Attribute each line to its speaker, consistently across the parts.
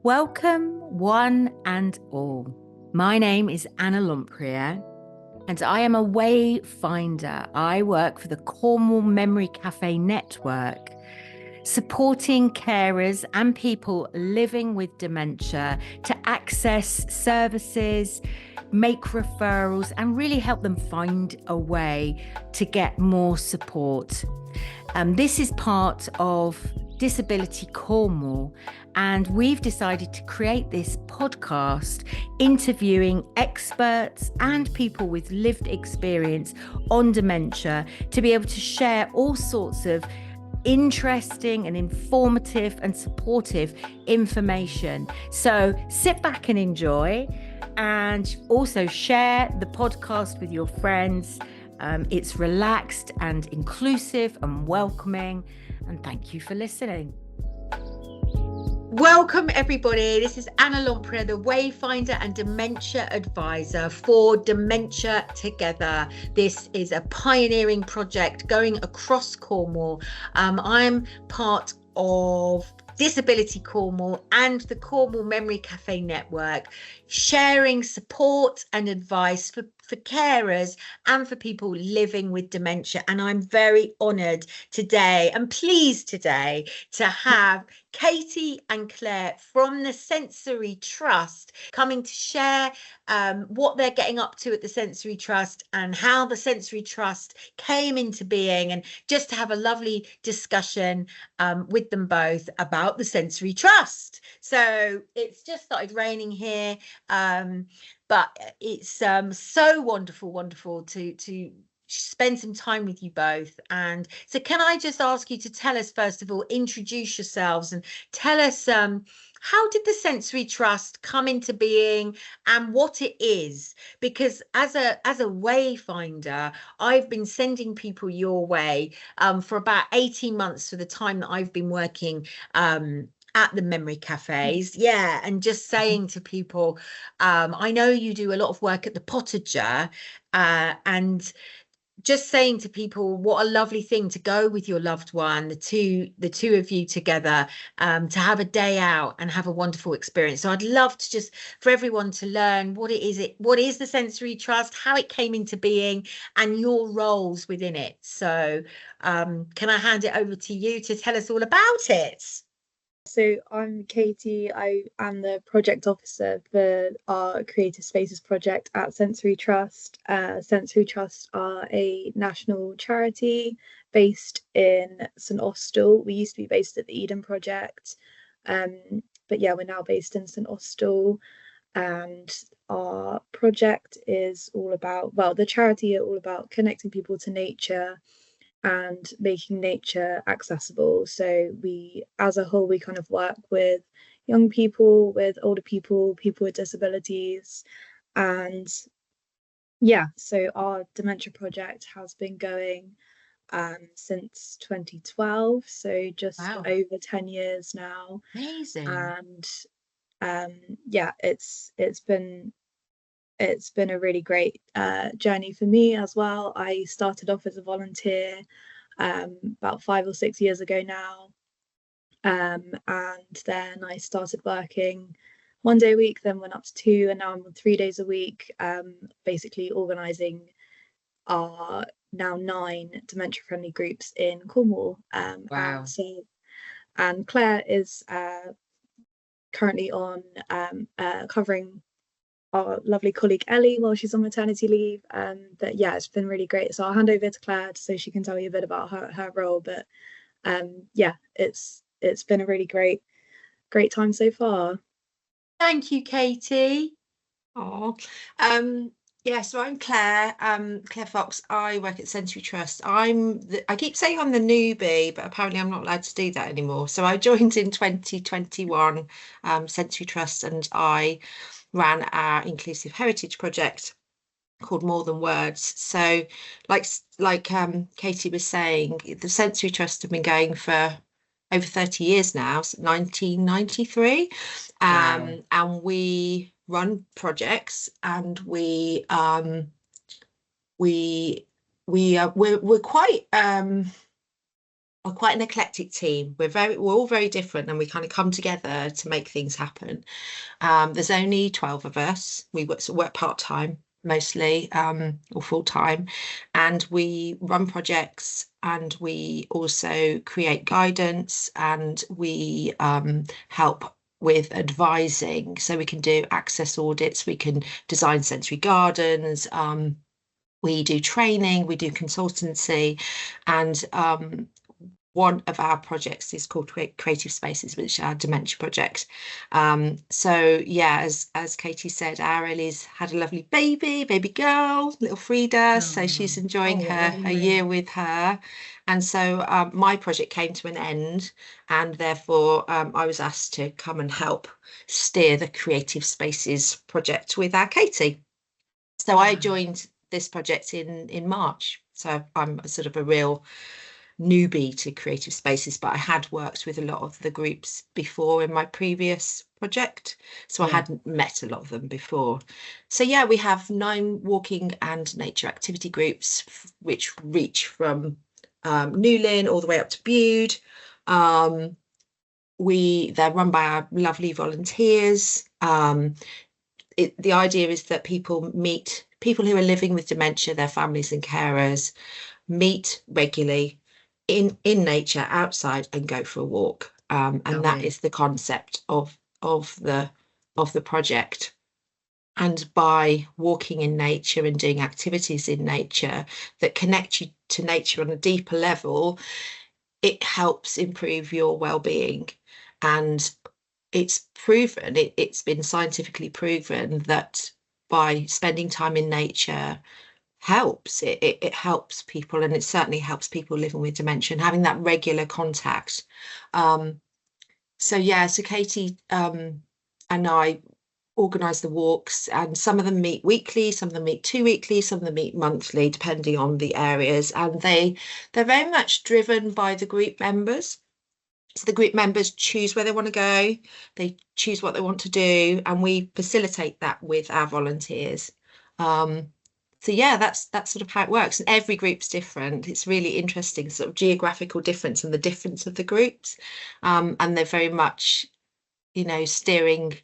Speaker 1: Welcome, one and all. My name is Anna Lempriere, and I am a wayfinder. I work for the Cornwall Memory Cafe Network, supporting carers and people living with dementia to access services, make referrals, and really help them find a way to get more support. This is part of Disability Cornwall, and we've decided to create this podcast interviewing experts and people with lived experience on dementia to be able to share all sorts of interesting and informative and supportive information. So sit back and enjoy, and also share the podcast with your friends. It's relaxed and inclusive and welcoming, and thank you for listening.
Speaker 2: Welcome everybody, this is Anna Lempriere, the Wayfinder and Dementia Advisor for Dementia Together. This is a pioneering project going across Cornwall. I'm part of Disability Cornwall and the Cornwall Memory Cafe Network, sharing support and advice for carers and for people living with dementia. And I'm very honoured today and pleased today to have Katie and Claire from the Sensory Trust coming to share what they're getting up to at the Sensory Trust and how the Sensory Trust came into being, and just to have a lovely discussion with them both about the Sensory Trust. So it's just started raining here, but it's so wonderful to spend some time with you both. And so can I just ask you to tell us, first of all, introduce yourselves and tell us how did the Sensory Trust come into being and what it is? Because as a wayfinder, I've been sending people your way for about 18 months, for the time that I've been working at the memory cafes, and just saying to people, I know you do a lot of work at the Pottager, and just saying to people what a lovely thing to go with your loved one, the two of you together, to have a day out and have a wonderful experience. So I'd love to just for everyone to learn what is the Sensory Trust, how it came into being, and your roles within it. So can I hand it over to you to tell us all about it?
Speaker 3: So I'm Katie. I am the project officer for our Creative Spaces project at Sensory Trust. Sensory Trust are a national charity based in St Austell. We used to be based at the Eden Project, but yeah, we're now based in St Austell. And our project is all about, well, the charity are all about connecting people to nature and making nature accessible. So we, as a whole, we kind of work with young people, with older people, people with disabilities. And yeah, so our dementia project has been going since 2012, so just over 10 years now.
Speaker 2: Amazing.
Speaker 3: And yeah, it's been a really great journey for me as well. I started off as a volunteer about 5 or 6 years ago now, and then I started working 1 day a week, then went up to 2, and now I'm on 3 days a week, basically organising our now 9 dementia-friendly groups in Cornwall. And Claire is currently on covering our lovely colleague Ellie while she's on maternity leave. But yeah, it's been really great. So I'll hand over to Claire so she can tell you a bit about her role. But yeah, it's been a really great time so far.
Speaker 2: Thank you, Katie.
Speaker 4: Yeah, so I'm Claire, Claire Fox. I work at Sensory Trust. I keep saying I'm the newbie, but apparently I'm not allowed to do that anymore. So I joined in 2021, Sensory Trust, and I ran our inclusive heritage project called More Than Words. So like Katie was saying, the Sensory Trust have been going for over 30 years now, 1993.
Speaker 2: Wow.
Speaker 4: And we run projects, and we're quite are quite an eclectic team. We're all very different, and we kind of come together to make things happen. There's only 12 of us. We work part-time mostly, or full-time, and we run projects, and we also create guidance, and we help with advising. So we can do access audits, we can design sensory gardens, we do training, we do consultancy, and one of our projects is called Creative Spaces, which is our dementia project. So yeah, as Katie said, our Ellie's had a lovely baby girl, little Frida. So she's enjoying her year with her. And so my project came to an end, and therefore I was asked to come and help steer the Creative Spaces project with our Katie. So I joined this project in March. So I'm sort of a real newbie to Creative Spaces, but I had worked with a lot of the groups before in my previous project, so I hadn't met a lot of them before. So yeah, we have 9 walking and nature activity groups, which reach from Newlyn all the way up to Bude. They're run by our lovely volunteers. The idea is that people who are living with dementia, their families and carers, meet regularly in nature outside and go for a walk, and that is the concept of the project. And by walking in nature and doing activities in nature that connect you to nature on a deeper level, it helps improve your well-being. And it's proven, it's been scientifically proven that by spending time in nature helps. It helps people, and it certainly helps people living with dementia and having that regular contact. So yeah, so Katie and I organise the walks, and some of them meet weekly, some of them meet 2 weekly, some of them meet monthly, depending on the areas, and they're very much driven by the group members. So the group members choose where they want to go, they choose what they want to do, and we facilitate that with our volunteers. So yeah, that's sort of how it works. And every group's different. It's really interesting, sort of geographical difference and the difference of the groups. And they're very much, steering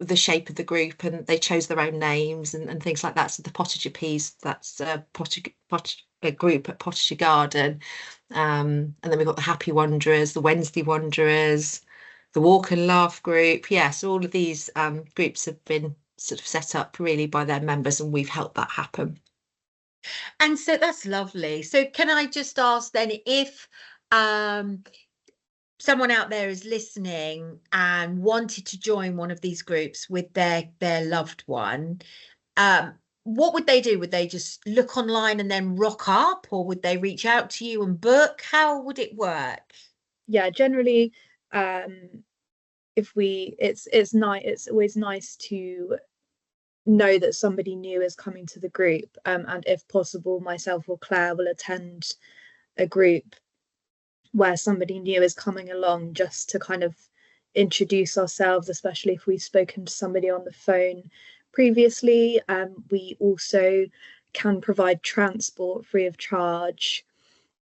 Speaker 4: the shape of the group, and they chose their own names and things like that. So the Potager Peas, that's a group at Potager Garden. And then we've got the Happy Wanderers, the Wednesday Wanderers, the Walk and Laugh group. Yes, all of these groups have been sort of set up really by their members, and we've helped that happen.
Speaker 2: And so that's lovely. So can I just ask then, if someone out there is listening and wanted to join one of these groups with their loved one, what would they do? Would they just look online and then rock up, or would they reach out to you and book? How would it work?
Speaker 3: Yeah, generally, it's always nice to know that somebody new is coming to the group, and if possible, myself or Claire will attend a group where somebody new is coming along, just to kind of introduce ourselves, especially if we've spoken to somebody on the phone previously. We also can provide transport free of charge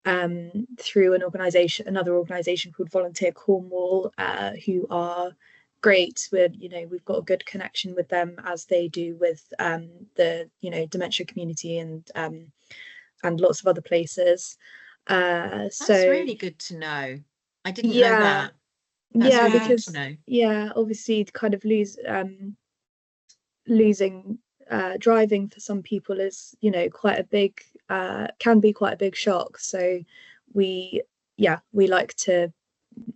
Speaker 3: through another organisation called Volunteer Cornwall, who are great. We've got a good connection with them, as they do with the dementia community and lots of other places.
Speaker 2: That's really good to know. I didn't know that.
Speaker 3: That's really because good to know. Obviously, kind of losing driving for some people is quite a big can be quite a big shock. So we like to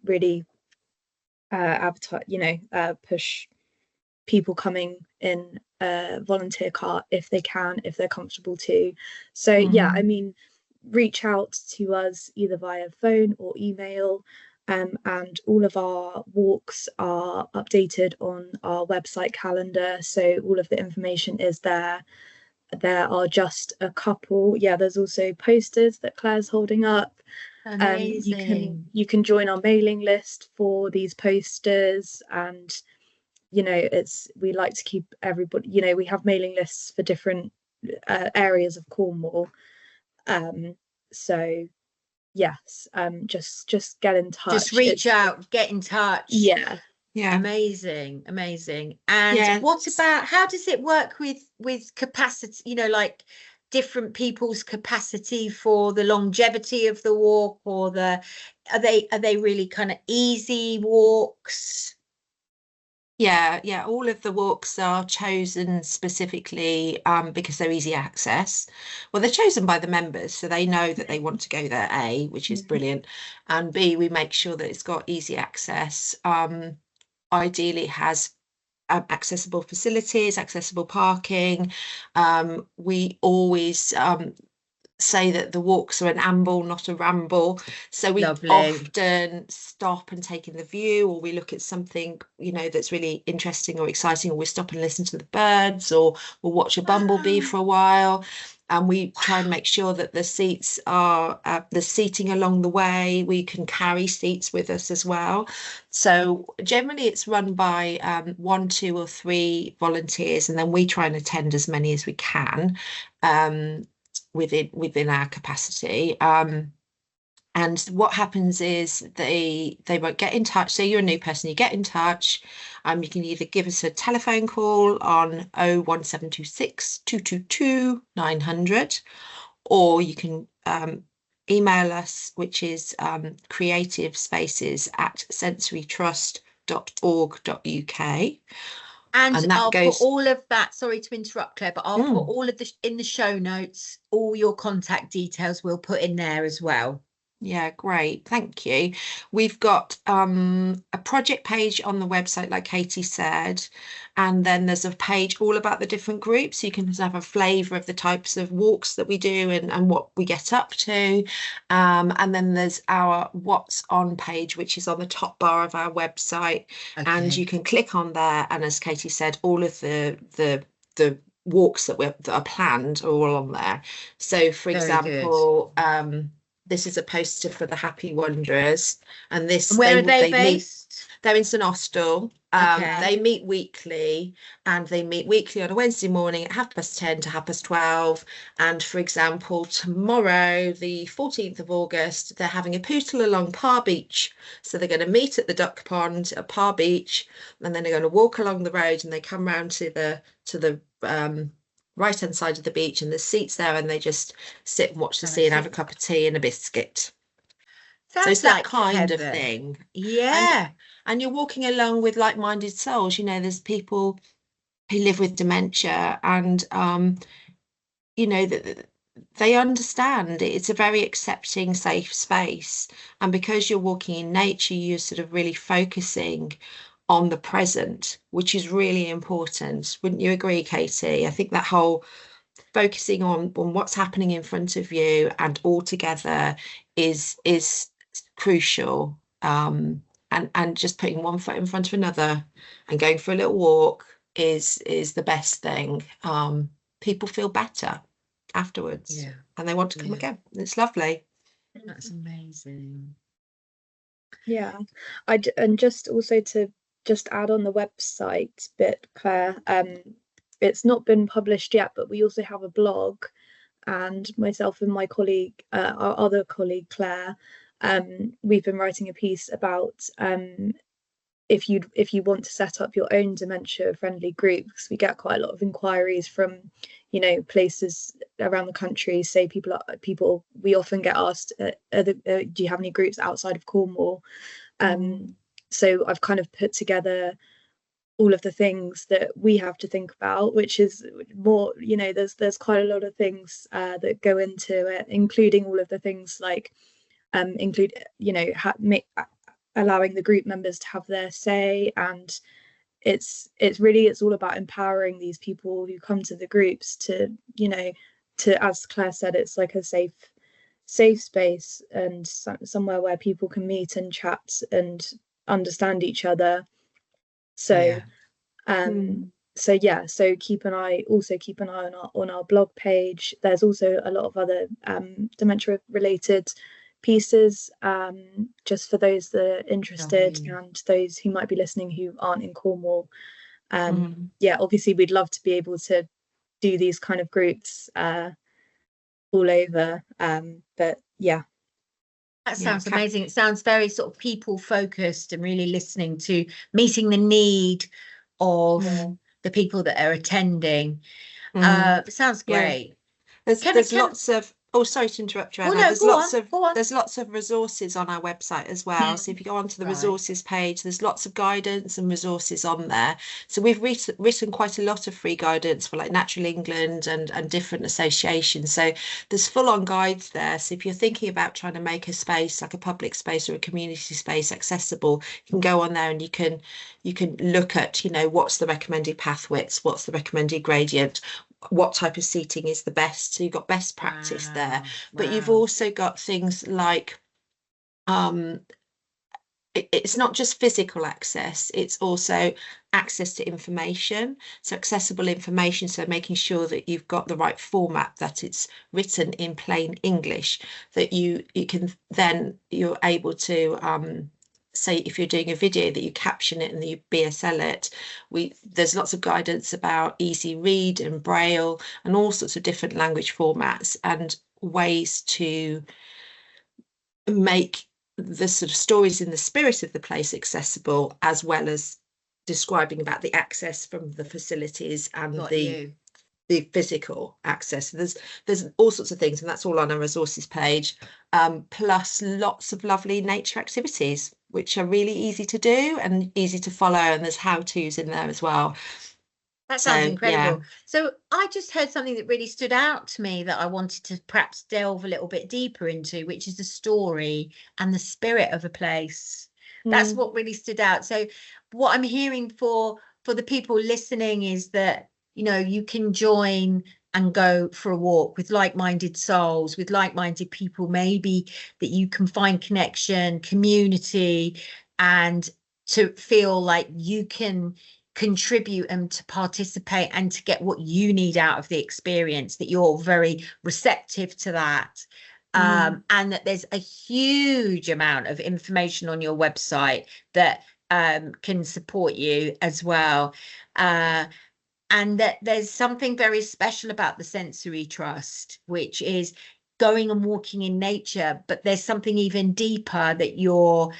Speaker 3: really advertise, push people coming in a volunteer car if they can, if they're comfortable to. So I mean, reach out to us either via phone or email. And all of our walks are updated on our website calendar, so all of the information is there. There are just a couple. There's also posters that Claire's holding up.
Speaker 2: Amazing.
Speaker 3: You can join our mailing list for these posters, and we like to keep everybody. We have mailing lists for different areas of Cornwall. So yes, just get in touch.
Speaker 2: Just reach out, get in touch.
Speaker 3: Yeah.
Speaker 2: Amazing. And what about, how does it work with capacity, you know, like different people's capacity for the longevity of the walk, or are they really kind of easy walks?
Speaker 4: Yeah, all of the walks are chosen specifically because they're easy access. Well, they're chosen by the members, so they know that they want to go there, A, which is brilliant, and B, we make sure that it's got easy access. Ideally, it has accessible facilities, accessible parking. We always say that the walks are an amble, not a ramble. So we often stop and take in the view, or we look at something, you know, that's really interesting or exciting, or we stop and listen to the birds, or we'll watch a bumblebee for a while. And we try and make sure that the seats are the seating along the way. We can carry seats with us as well. So generally it's run by 1, 2 or 3 volunteers, and then we try and attend as many as we can. Within our capacity. And what happens is they won't get in touch. So you're a new person, you get in touch. You can either give us a telephone call on 01726 222 900, or you can email us, which is creativespaces@sensorytrust.org.uk.
Speaker 2: And I'll put all of that, sorry to interrupt, Claire, but I'll put all of this in the show notes. All your contact details we'll put in there as well.
Speaker 4: Yeah, great. Thank you. We've got a project page on the website, like Katie said, and then there's a page all about the different groups. So you can have a flavour of the types of walks that we do and what we get up to. And then there's our What's On page, which is on the top bar of our website. Okay. And you can click on there. And as Katie said, all of the walks that are planned are all on there. So, for example, this is a poster for the Happy Wanderers, and this.
Speaker 2: And where are they based?
Speaker 4: They're in St Austell. They meet weekly, and they meet weekly on a Wednesday morning at 10:30 to 12:30. And for example, tomorrow, the 14th of August, they're having a pootle along Parr Beach. So they're going to meet at the duck pond at Parr Beach, and then they're going to walk along the road, and they come round to the right-hand side of the beach, and there's seats there, and they just sit and watch the sea and have a cup of tea and a biscuit. So it's that kind of thing.
Speaker 2: Yeah.
Speaker 4: And you're walking along with like-minded souls. You know, there's people who live with dementia, and you know, that they understand it's a very accepting, safe space. And because you're walking in nature, you're sort of really focusing on the present, which is really important. Wouldn't you agree, Katie? I think that whole focusing on what's happening in front of you and all together is crucial. And just putting one foot in front of another and going for a little walk is the best thing. People feel better afterwards, and they want to come again. It's lovely.
Speaker 2: That's amazing.
Speaker 3: Yeah, and just also to just add on the website bit, Claire, it's not been published yet, but we also have a blog, and myself and my colleague, our other colleague Claire, we've been writing a piece about if you want to set up your own dementia-friendly group, because we get quite a lot of inquiries from, you know, places around the country. Say people we often get asked, do you have any groups outside of Cornwall? So I've kind of put together all of the things that we have to think about, which is more, you know, there's quite a lot of things that go into it, including all of the things like you know, allowing the group members to have their say. And it's all about empowering these people who come to the groups to, you know, to, as Claire said, it's like a safe space and somewhere where people can meet and chat and understand each other. So so keep an eye on our blog page. There's also a lot of other dementia related pieces, just for those that are interested and those who might be listening who aren't in Cornwall. Obviously we'd love to be able to do these kind of groups all over, but
Speaker 2: That
Speaker 4: Yeah,
Speaker 2: sounds amazing. It sounds very sort of people focused and really listening to meeting the need of the people that are attending. It sounds
Speaker 4: yeah.
Speaker 2: great.
Speaker 4: There's lots of, oh, sorry to interrupt you,
Speaker 2: Oh
Speaker 4: Anna.
Speaker 2: no, go on, go on.
Speaker 4: There's lots of resources on our website as well. So if you go onto the
Speaker 2: Right.
Speaker 4: resources page, there's lots of guidance and resources on there. So we've written quite a lot of free guidance for like Natural England and different associations. So there's full-on guides there. So if you're thinking about trying to make a space, like a public space or a community space, accessible, you can go on there and you can look at, you know, what's the recommended path widths, what's the recommended gradient, what type of seating is the best. So you've got best practice there, but you've also got things like it's not just physical access, it's also access to information, so accessible information, so making sure that you've got the right format, that it's written in plain English, that you can then, you're able to say if you're doing a video that you caption it and you BSL it. There's lots of guidance about easy read and braille and all sorts of different language formats and ways to make the sort of stories in the spirit of the place accessible, as well as describing about the access from the facilities and the physical access. There's all sorts of things, and that's all on our resources page, plus lots of lovely nature activities which are really easy to do and easy to follow, and there's how-tos in there as well.
Speaker 2: That sounds incredible. Yeah. So I just heard something that really stood out to me that I wanted to perhaps delve a little bit deeper into, which is the story and the spirit of a place. That's what really stood out. So what I'm hearing for the people listening is that, you know, you can join and go for a walk with like-minded souls, with like-minded people, maybe that you can find connection, community, and to feel like you can contribute and to participate and to get what you need out of the experience, that you're very receptive to that. And that there's a huge amount of information on your website that can support you as well. And that there's something very special about the Sensory Trust, which is going and walking in nature, but there's something even deeper that you're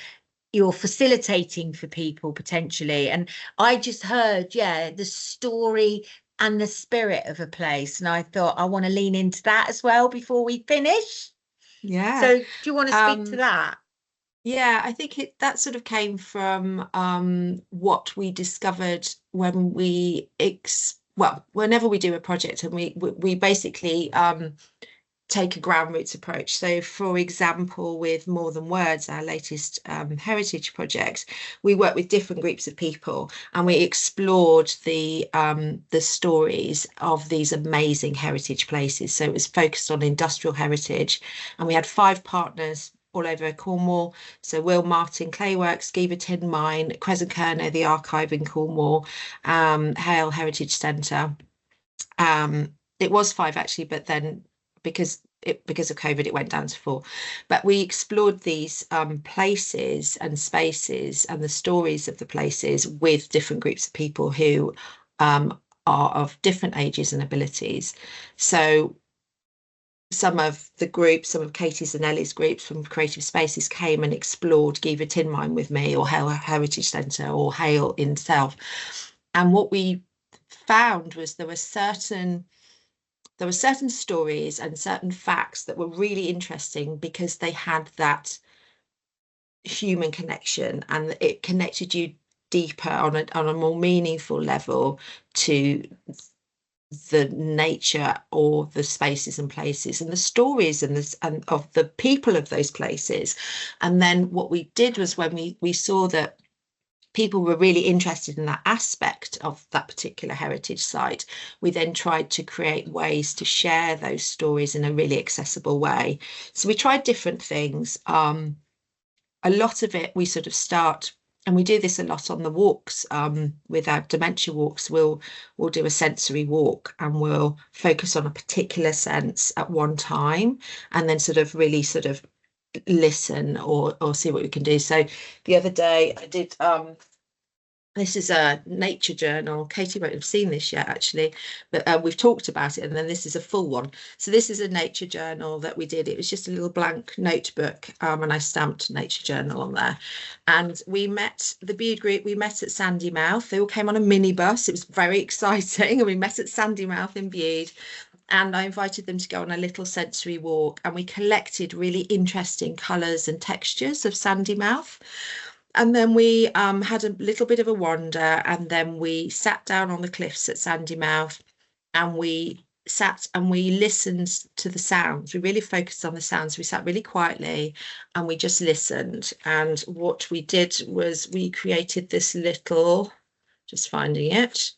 Speaker 2: facilitating for people potentially. And I just heard, the story and the spirit of a place. And I thought I want to lean into that as well before we finish.
Speaker 4: Yeah.
Speaker 2: So do you want to speak to that?
Speaker 4: Yeah, I think that sort of came from what we discovered when whenever we do a project, and we basically take a ground roots approach. So for example, with More Than Words, our latest heritage project, we worked with different groups of people and we explored the stories of these amazing heritage places. So it was focused on industrial heritage, and we had 5 partners all over Cornwall. So Will Martin Clayworks, Giva Tin Mine, Crescent Kerno, the Archive in Cornwall, Hale Heritage Centre. It was 5 actually, but then because of COVID, it went down to 4. But we explored these places and spaces and the stories of the places with different groups of people who are of different ages and abilities. So some of Katie's and Ellie's groups from Creative Spaces came and explored Giva Tin Mine with me, or Hale Heritage Centre, or Hale in itself. And what we found was there were certain stories and certain facts that were really interesting because they had that human connection, and it connected you deeper on a more meaningful level to the nature or the spaces and places and the stories and of the people of those places. And then what we did was, when we saw that people were really interested in that aspect of that particular heritage site, we then tried to create ways to share those stories in a really accessible way. So we tried different things. A lot of it we sort of start, and we do this a lot on the walks, with our dementia walks. We'll do a sensory walk and we'll focus on a particular sense at one time, and then sort of really sort of listen or see what we can do. So the other day I did This is a nature journal. Katie won't have seen this yet, actually, but we've talked about it, and then this is a full one. So this is a nature journal that we did. It was just a little blank notebook, and I stamped nature journal on there. And we met the Bude group. We met at Sandymouth. They all came on a minibus. It was very exciting, and we met at Sandymouth in Bude. And I invited them to go on a little sensory walk, and we collected really interesting colours and textures of Sandymouth. And then we had a little bit of a wander, and then we sat down on the cliffs at Sandymouth, and we sat and we listened to the sounds. We really focused on the sounds. We sat really quietly and we just listened. And what we did was we created this little, just finding it,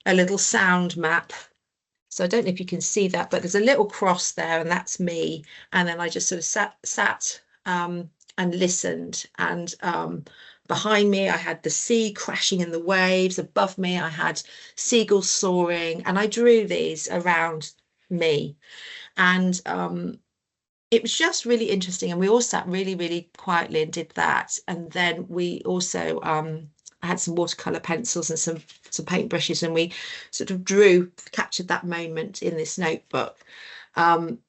Speaker 4: a little sound map. So I don't know if you can see that, but there's a little cross there, and that's me. And then I just sort of sat and listened, and behind me I had the sea crashing in the waves. Above me I had seagulls soaring, and I drew these around me. And it was just really interesting, and we all sat really quietly and did that. And then we also I had some watercolor pencils and some paintbrushes, and we sort of captured that moment in this notebook.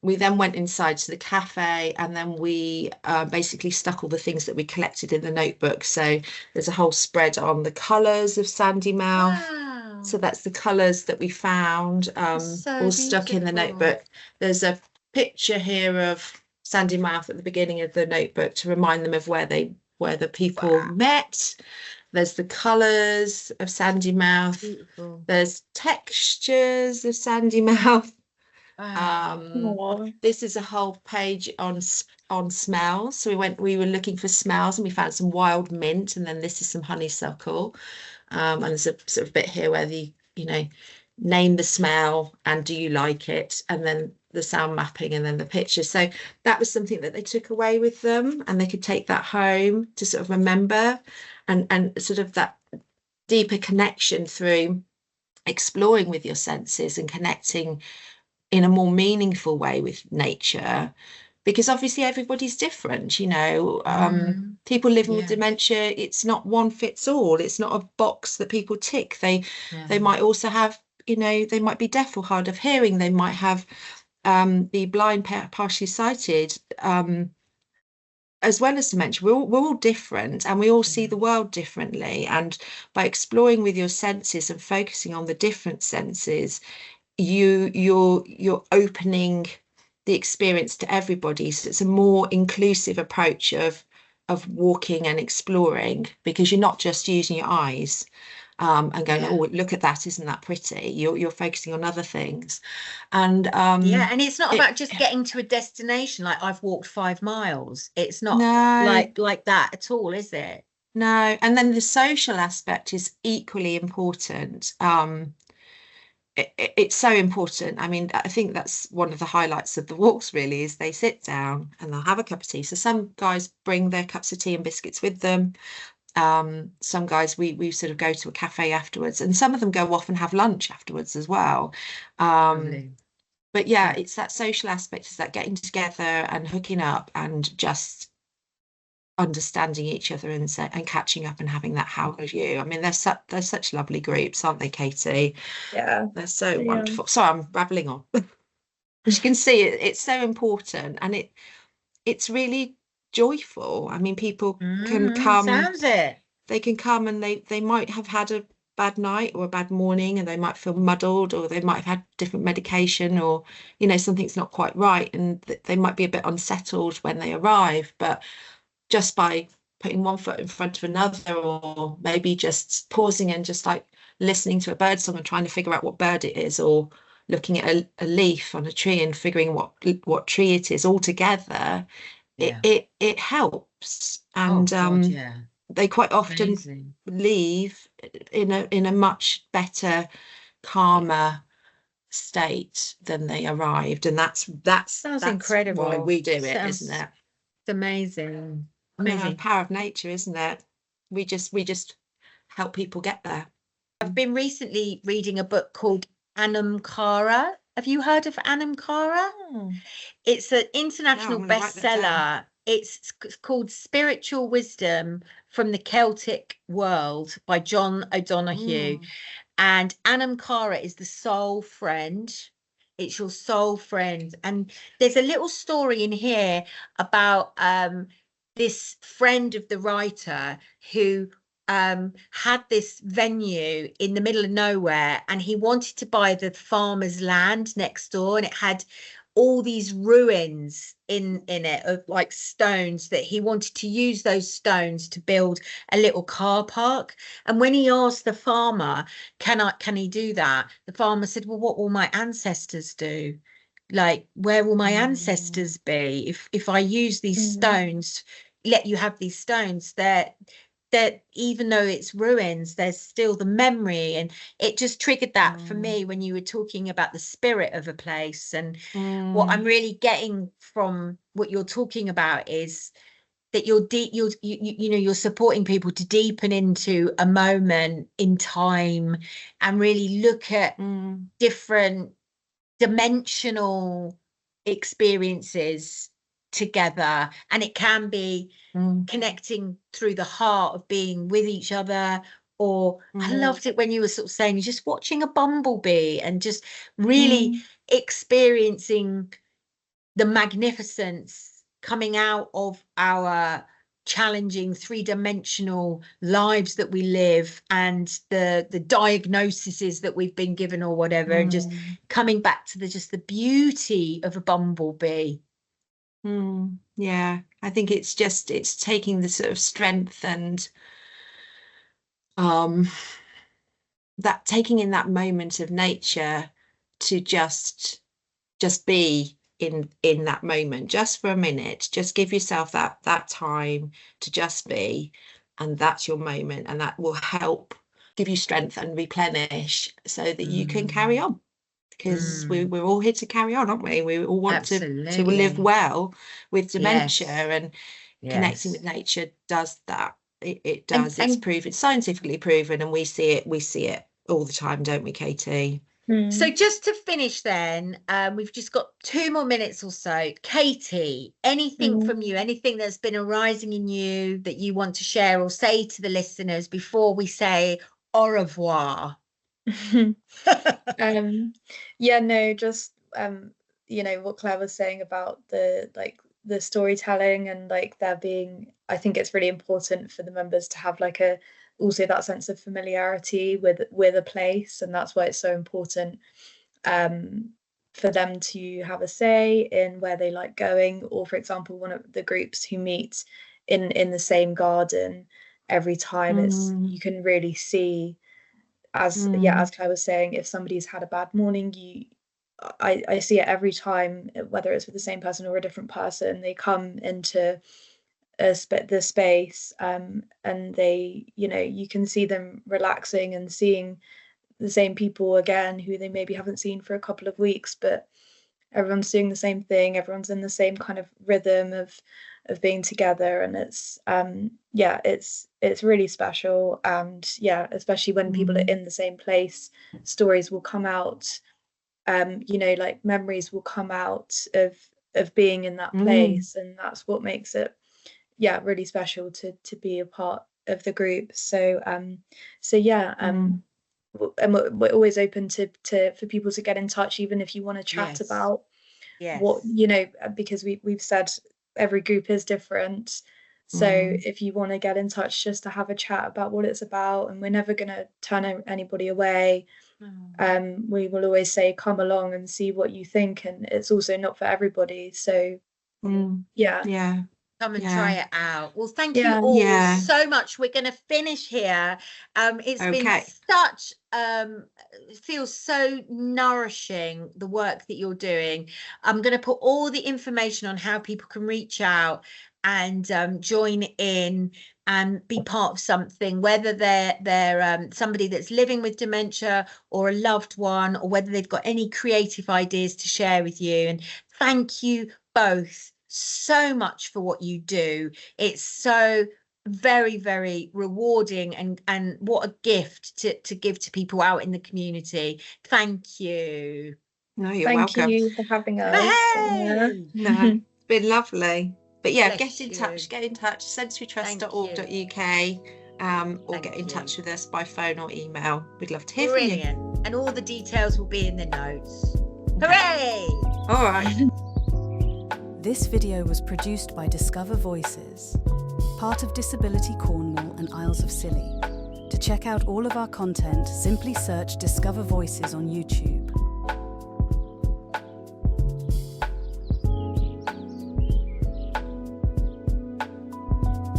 Speaker 4: We then went inside to the cafe, and then we basically stuck all the things that we collected in the notebook. So there's a whole spread on the colours of Sandymouth.
Speaker 2: Wow.
Speaker 4: So that's the colours that we found, all stuck in the notebook. There's a picture here of Sandymouth at the beginning of the notebook to remind them of where the people met. There's the colours of Sandymouth.
Speaker 2: Beautiful.
Speaker 4: There's textures of Sandymouth.
Speaker 2: Wow.
Speaker 4: This is a whole page on smells. So we were looking for smells, and we found some wild mint, and then this is some honeysuckle. And there's a sort of bit here where name the smell and do you like it, and then the sound mapping, and then the picture. So that was something that they took away with them, and they could take that home to sort of remember, and sort of that deeper connection through exploring with your senses and connecting in a more meaningful way with nature, because obviously everybody's different. People living with dementia, it's not one fits all. It's not a box that people tick. They might also have, they might be deaf or hard of hearing. They might have be blind, partially sighted, as well as dementia. We're all different, and we all see the world differently. And by exploring with your senses and focusing on the different senses, you're opening the experience to everybody. So it's a more inclusive approach of walking and exploring, because you're not just using your eyes and going, oh, look at that, isn't that pretty? You're focusing on other things. And
Speaker 2: and it's not about just getting to a destination like I've walked 5 miles. It's not like that at all, is it?
Speaker 4: No. And then the social aspect is equally important. It's so important. I mean, I think that's one of the highlights of the walks, really, is they sit down and they'll have a cup of tea. So some guys bring their cups of tea and biscuits with them. Some guys, we sort of go to a cafe afterwards, and some of them go off and have lunch afterwards as well. But it's that social aspect, is that getting together and hooking up and just understanding each other and catching up and having that how are you. I mean, they're such lovely groups, aren't they, Katie?
Speaker 3: Yeah,
Speaker 4: they're so wonderful. Sorry, I'm babbling on. As you can see, it's so important, and it's really joyful. I mean, people can come.
Speaker 2: Sounds it.
Speaker 4: They can come, and they might have had a bad night or a bad morning, and they might feel muddled, or they might have had different medication, or something's not quite right, and they might be a bit unsettled when they arrive. But just by putting one foot in front of another, or maybe just pausing and just like listening to a bird song and trying to figure out what bird it is, or looking at a leaf on a tree and figuring what tree it is, all together, it helps. And they quite often leave in a much better, calmer state than they arrived. And that's
Speaker 2: incredible.
Speaker 4: Why we do it, isn't it?
Speaker 2: It's amazing.
Speaker 4: The power of nature, isn't it? We just help people get there.
Speaker 2: I've been recently reading a book called Anna Lempriere. Have you heard of Anna Lempriere? It's an international bestseller. It's called Spiritual Wisdom from the Celtic World by John O'Donoghue. And Anna Lempriere is the soul friend. It's your soul friend. And there's a little story in here about this friend of the writer who had this venue in the middle of nowhere, and he wanted to buy the farmer's land next door, and it had all these ruins in it of like stones that he wanted to use those stones to build a little car park. And when he asked the farmer, can he do that, the farmer said, well, what will my ancestors do? Like, where will my ancestors be if I use these stones, let you have these stones? That even though it's ruins, there's still the memory. And it just triggered that for me when you were talking about the spirit of a place. And what I'm really getting from what you're talking about is that you're supporting people to deepen into a moment in time and really look at different dimensional experiences together. And it can be connecting through the heart of being with each other, or I loved it when you were sort of saying you're just watching a bumblebee and just really experiencing the magnificence coming out of our challenging three-dimensional lives that we live, and the diagnoses that we've been given or whatever, and just coming back to the beauty of a bumblebee.
Speaker 4: Yeah, I think it's taking the sort of strength and that taking in that moment of nature to just be in that moment, just for a minute, just give yourself that time to just be, and that's your moment, and that will help give you strength and replenish so that you can carry on, because we're all here to carry on, aren't we? We all want to live well with dementia. And connecting with nature does that. It does. It's proven, scientifically proven, and we see it all the time, don't we, Katie?
Speaker 2: So just to finish then, we've just got 2 more minutes or so. Katie, anything from you, anything that's been arising in you that you want to share or say to the listeners before we say au revoir?
Speaker 3: Yeah, no, just what Claire was saying about the storytelling, and like there being, I think it's really important for the members to have also that sense of familiarity with a place, and that's why it's so important for them to have a say in where they like going. Or for example, one of the groups who meet in the same garden every time, you can really see, as Claire was saying, if somebody's had a bad morning, I see it every time, whether it's with the same person or a different person. They come into the space, and they, you can see them relaxing and seeing the same people again who they maybe haven't seen for a couple of weeks, but everyone's doing the same thing, everyone's in the same kind of rhythm of being together, and it's really special. And especially when people are in the same place, stories will come out, like memories will come out of being in that place, and that's what makes it really special to be a part of the group. So and we're always open to for people to get in touch, even if you want to chat about what, because we've said every group is different. So if you want to get in touch just to have a chat about what it's about, and we're never going to turn anybody away. We will always say, come along and see what you think, and it's also not for everybody. So
Speaker 2: come and try it out. Well, thank you all so much. We're going to finish here. It's been such it feels so nourishing, the work that you're doing. I'm going to put all the information on how people can reach out and join in and be part of something, whether they're somebody that's living with dementia or a loved one, or whether they've got any creative ideas to share with you. And thank you both so much for what you do. It's so very, very rewarding, and what a gift to give to people out in the community. Thank you.
Speaker 4: No, you're welcome.
Speaker 3: Thank you for having us.
Speaker 2: Hey!
Speaker 4: No, it's been lovely. But yeah,
Speaker 2: Bless
Speaker 4: get in
Speaker 2: you.
Speaker 4: touch, sensorytrust.org.uk, or
Speaker 2: Thank
Speaker 4: get in
Speaker 2: you.
Speaker 4: touch with us by phone or email. We'd love to hear
Speaker 2: Brilliant.
Speaker 4: from you.
Speaker 2: And all the details will be in the notes. Hooray!
Speaker 4: All right.
Speaker 5: This video was produced by Discover Voices, part of Disability Cornwall and Isles of Scilly. To check out all of our content, simply search Discover Voices on YouTube.